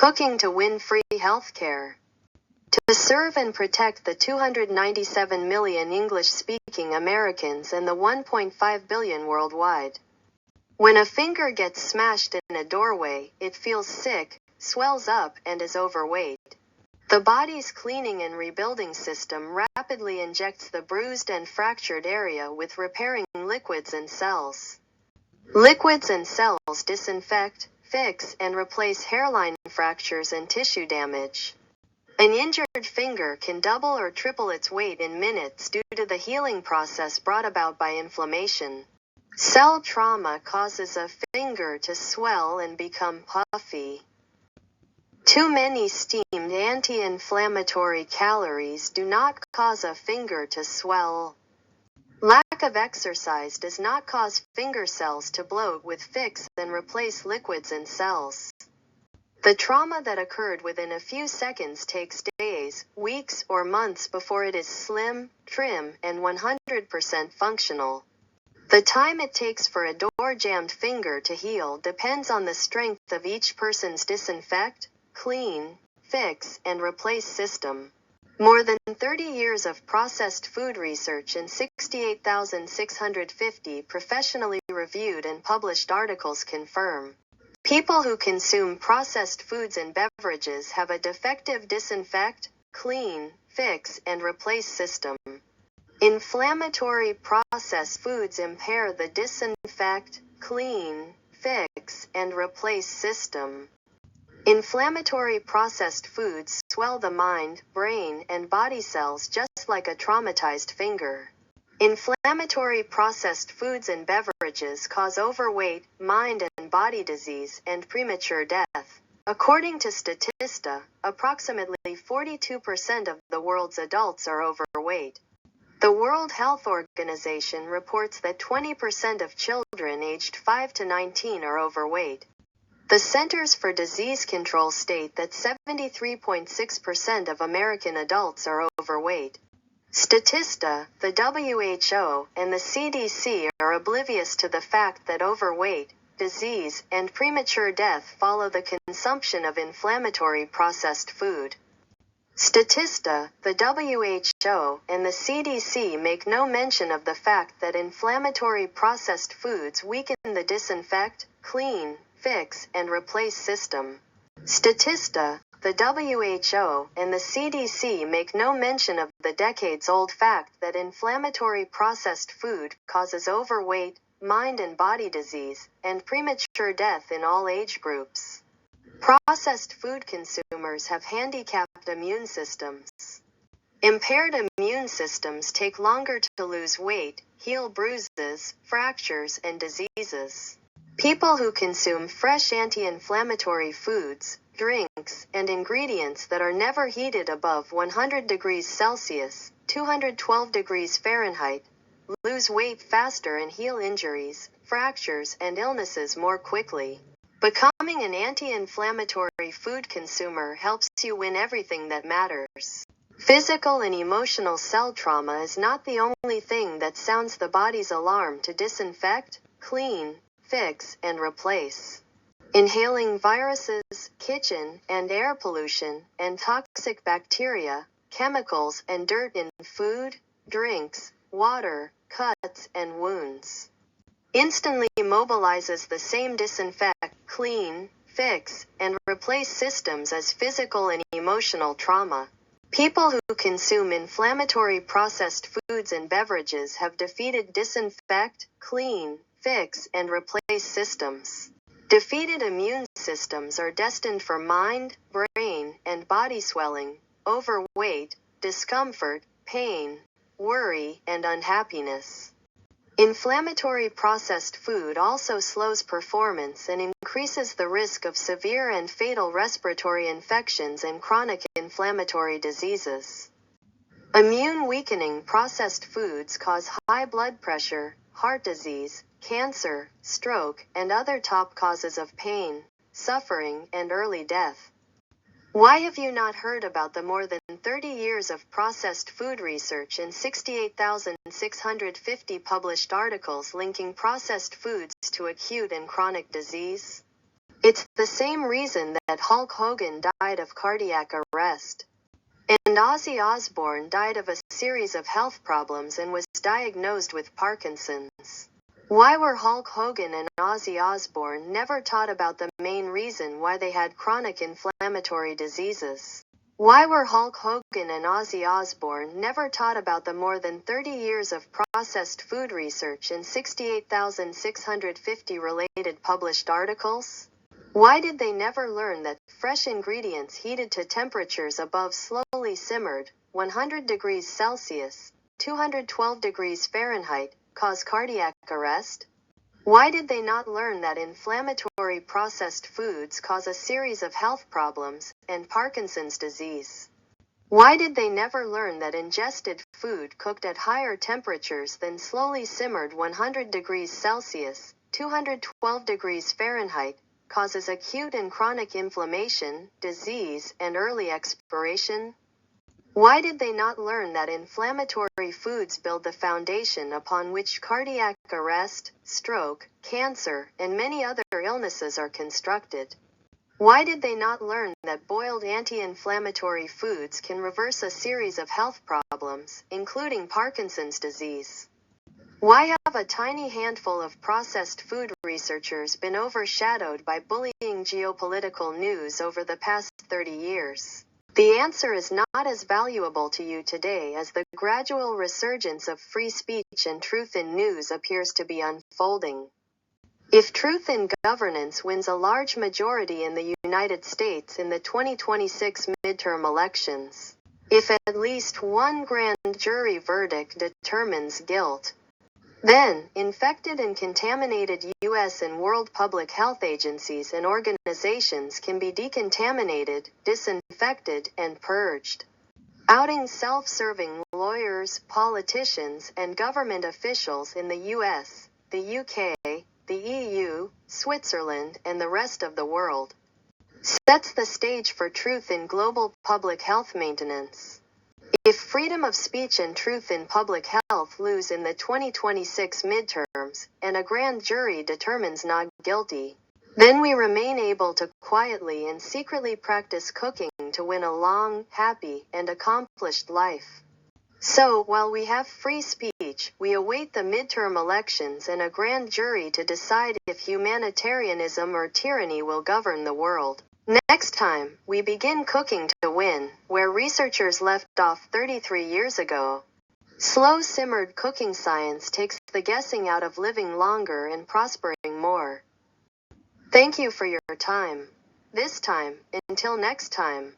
Cooking to win free healthcare. To serve and protect the 297 million English-speaking Americans and the 1.5 billion worldwide. When a finger gets smashed in a doorway, it feels sick, swells up, and is overweight. The body's cleaning and rebuilding system rapidly injects the bruised and fractured area with repairing liquids and cells. Liquids and cells disinfect, fix, and replace hairline fractures and tissue damage. An injured finger can double or triple its weight in minutes due to the healing process brought about by inflammation. Cell trauma causes a finger to swell and become puffy. Too many steamed anti-inflammatory calories do not cause a finger to swell. Lack of exercise does not cause finger cells to bloat with fix and replace liquids and cells. The trauma that occurred within a few seconds takes days, weeks, or months before it is slim, trim, and 100% functional. The time it takes for a door-jammed finger to heal depends on the strength of each person's disinfect, clean, fix, and replace system. More than 30 years of processed food research and 68,650 professionally reviewed and published articles confirm. People who consume processed foods and beverages have a defective disinfect, clean, fix, and replace system. Inflammatory processed foods impair the disinfect, clean, fix, and replace system. Inflammatory processed foods swell the mind, brain, and body cells just like a traumatized finger. Inflammatory processed foods and beverages cause overweight, mind and body disease, and premature death. According to Statista, approximately 42% of the world's adults are overweight. The World Health Organization reports that 20% of children aged 5 to 19 are overweight. The Centers for Disease Control state that 73.6% of American adults are overweight. Statista, the WHO, and the CDC are oblivious to the fact that overweight, disease, and premature death follow the consumption of inflammatory processed food. Statista, the WHO, and the CDC make no mention of the fact that inflammatory processed foods weaken the disinfect, clean, fix, and replace system. Statista, the WHO, and the CDC make no mention of the decades-old fact that inflammatory processed food causes overweight, mind and body disease, and premature death in all age groups. Processed food consumers have handicapped immune systems. Impaired immune systems take longer to lose weight, heal bruises, fractures, and diseases. People who consume fresh anti-inflammatory foods, drinks, and ingredients that are never heated above 100 degrees Celsius, 212 degrees Fahrenheit, lose weight faster and heal injuries, fractures, and illnesses more quickly. Becoming an anti-inflammatory food consumer helps you win everything that matters. Physical and emotional cell trauma is not the only thing that sounds the body's alarm to disinfect, clean, fix, and replace. Inhaling viruses, kitchen and air pollution, and toxic bacteria, chemicals, and dirt in food, drinks, water, cuts, and wounds instantly mobilizes the same disinfect, clean, fix, and replace systems as physical and emotional trauma. People who consume inflammatory processed foods and beverages have defeated disinfect, clean, fix, and replace systems. Defeated immune systems are destined for mind, brain, and body swelling, overweight, discomfort, pain, worry, and unhappiness. Inflammatory processed food also slows performance and increases the risk of severe and fatal respiratory infections and chronic inflammatory diseases. Immune-weakening processed foods cause high blood pressure, heart disease, cancer, stroke, and other top causes of pain, suffering, and early death. Why have you not heard about the more than 30 years of processed food research and 68,650 published articles linking processed foods to acute and chronic disease? It's the same reason that Hulk Hogan died of cardiac arrest. And Ozzy Osbourne died of a series of health problems and was diagnosed with Parkinson's. Why were Hulk Hogan and Ozzy Osbourne never taught about the main reason why they had chronic inflammatory diseases? Why were Hulk Hogan and Ozzy Osbourne never taught about the more than 30 years of processed food research and 68,650 related published articles? Why did they never learn that fresh ingredients heated to temperatures above slowly simmered, 100 degrees Celsius, 212 degrees Fahrenheit, cause cardiac arrest? Why did they not learn that inflammatory processed foods cause a series of health problems and Parkinson's disease? Why did they never learn that ingested food cooked at higher temperatures than slowly simmered 100 degrees Celsius, 212 degrees Fahrenheit, causes acute and chronic inflammation, disease, and early expiration? Why did they not learn that inflammatory foods build the foundation upon which cardiac arrest, stroke, cancer, and many other illnesses are constructed? Why did they not learn that boiled anti-inflammatory foods can reverse a series of health problems, including Parkinson's disease? Why have a tiny handful of processed food researchers been overshadowed by bullying geopolitical news over the past 30 years? The answer is not as valuable to you today as the gradual resurgence of free speech and truth in news appears to be unfolding. If truth in governance wins a large majority in the United States in the 2026 midterm elections, if at least one grand jury verdict determines guilt, then, infected and contaminated U.S. and world public health agencies and organizations can be decontaminated, disinfected, and purged. Outing self-serving lawyers, politicians, and government officials in the U.S., the U.K., the EU, Switzerland, and the rest of the world sets the stage for truth in global public health maintenance. If freedom of speech and truth in public health lose in the 2026 midterms, and a grand jury determines not guilty, then we remain able to quietly and secretly practice cooking to win a long, happy, and accomplished life. So, while we have free speech, we await the midterm elections and a grand jury to decide if humanitarianism or tyranny will govern the world. Next time, we begin cooking to win, where researchers left off 33 years ago. Slow-simmered cooking science takes the guessing out of living longer and prospering more. Thank you for your time. This time, until next time.